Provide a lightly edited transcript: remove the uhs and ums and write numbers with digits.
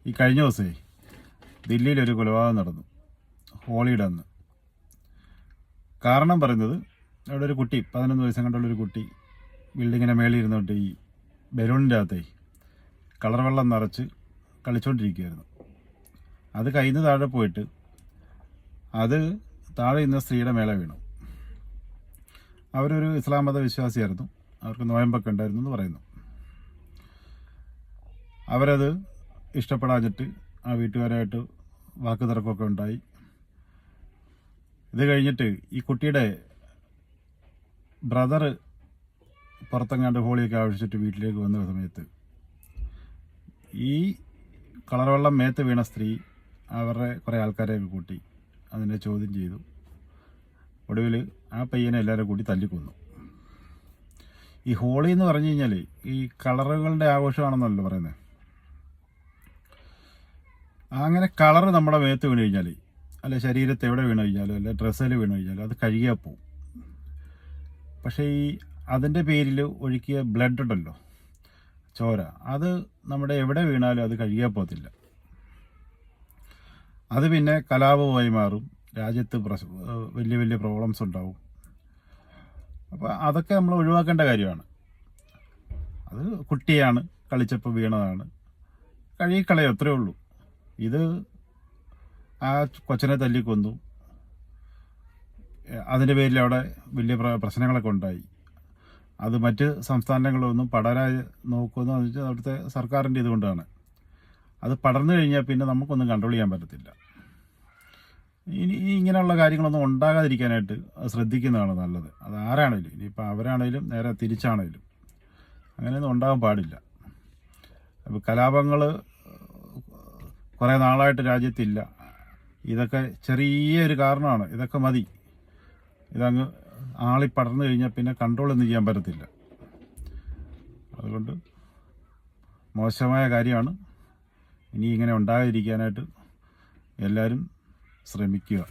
ഈ കഴിഞ്ഞ ദിവസമേ ദില്ലിയിലൊരു കൊലപാതകം നടന്നു, ഹോളിയുടെ അന്ന്. കാരണം പറയുന്നത്, അവിടെ ഒരു കുട്ടി 11 വയസ്സം കണ്ടുള്ളൊരു കുട്ടി ബിൽഡിങ്ങിൻ്റെ മേളിൽ ഇരുന്നിട്ട് ഈ ബലൂണിൻ്റെ അകത്തേ കളർ വെള്ളം നിറച്ച് കളിച്ചുകൊണ്ടിരിക്കുകയായിരുന്നു. അത് കയ്യിൽ നിന്ന് താഴെ പോയിട്ട് അത് താഴെ ഇന്ന സ്ത്രീയുടെ മേലെ വീണു. അവരൊരു ഇസ്ലാം മത വിശ്വാസിയായിരുന്നു, അവർക്ക് നോയമ്പൊക്കെ ഉണ്ടായിരുന്നു എന്ന് പറയുന്നു. അവരത് ഇഷ്ടപ്പെടാഞ്ഞിട്ട് ആ വീട്ടുകാരായിട്ട് വാക്ക് തർക്കമൊക്കെ ഉണ്ടായി. ഇത് കഴിഞ്ഞിട്ട് ഈ കുട്ടിയുടെ ബ്രദർ പുറത്തെങ്ങാണ്ട് ഹോളിയൊക്കെ ആവശ്യിച്ചിട്ട് വീട്ടിലേക്ക് വന്ന സമയത്ത് ഈ കളർ വെള്ളം മേത്ത് വീണ സ്ത്രീ അവരുടെ കുറേ ആൾക്കാരെയൊക്കെ കൂട്ടി അതിനെ ചോദ്യം ചെയ്തു. ഒടുവിൽ ആ പയ്യനെ എല്ലാവരും കൂടി തല്ലിക്കൊന്നു. ഈ ഹോളി എന്ന് പറഞ്ഞു കഴിഞ്ഞാൽ ഈ കളറുകളുടെ ആഘോഷമാണെന്നല്ലോ പറയുന്നത്. അങ്ങനെ കളർ നമ്മുടെ മേത്ത് വീണ് കഴിഞ്ഞാൽ, അല്ലെ ശരീരത്തെ എവിടെ വീണ് കഴിഞ്ഞാലും, അല്ലെ ഡ്രസ്സിൽ വീണ് കഴിഞ്ഞാലും അത് കഴുകിയാൽ പോവും. പക്ഷേ ഈ അതിൻ്റെ പേരിൽ ഒഴുക്കിയ ബ്ലഡ് ഉണ്ടല്ലോ, ചോര, അത് നമ്മുടെ എവിടെ വീണാലും അത് കഴുകിയാൽ പോകത്തില്ല. അത് പിന്നെ കലാപമായി മാറും, രാജ്യത്ത് വലിയ വലിയ പ്രോബ്ലംസ് ഉണ്ടാവും. അപ്പോൾ അതൊക്കെ നമ്മൾ ഒഴിവാക്കേണ്ട കാര്യമാണ്. അത് കുട്ടിയാണ്, കളിച്ചപ്പോൾ വീണതാണ്, കഴുകിക്കളയും, അത്രേ ഉള്ളൂ. ഇത് ആ കൊച്ചനെ തല്ലിക്കൊന്നു, അതിൻ്റെ പേരിൽ അവിടെ വലിയ പ്രശ്നങ്ങളൊക്കെ ഉണ്ടായി. അത് മറ്റ് സംസ്ഥാനങ്ങളൊന്നും പടരാൻ നോക്കുമെന്ന് വെച്ചാൽ അവിടുത്തെ സർക്കാരിൻ്റെ ഇതുകൊണ്ടാണ്. അത് പടർന്നു കഴിഞ്ഞാൽ പിന്നെ നമുക്കൊന്നും കൺട്രോൾ ചെയ്യാൻ പറ്റത്തില്ല. ഇനി ഇങ്ങനെയുള്ള കാര്യങ്ങളൊന്നും ഉണ്ടാകാതിരിക്കാനായിട്ട് ശ്രദ്ധിക്കുന്നതാണ് നല്ലത്. അത് ആരാണേലും, ഇനിയിപ്പോൾ അവരാണേലും നേരെ തിരിച്ചാണേലും അങ്ങനെയൊന്നും ഉണ്ടാകാൻ പാടില്ല. അപ്പോൾ കലാപങ്ങൾ കുറേ നാളായിട്ട് രാജ്യത്തില്ല. ഇതൊക്കെ ചെറിയൊരു കാരണമാണ്, ഇതൊക്കെ മതി. ഇതങ്ങ് ആളി പടർന്നു കഴിഞ്ഞാൽ പിന്നെ കൺട്രോളൊന്നും ചെയ്യാൻ പറ്റത്തില്ല. അതുകൊണ്ട് മോശമായ കാര്യമാണ്. ഇനി ഇങ്ങനെ ഉണ്ടാകാതിരിക്കാനായിട്ട് എല്ലാവരും ശ്രമിക്കുക.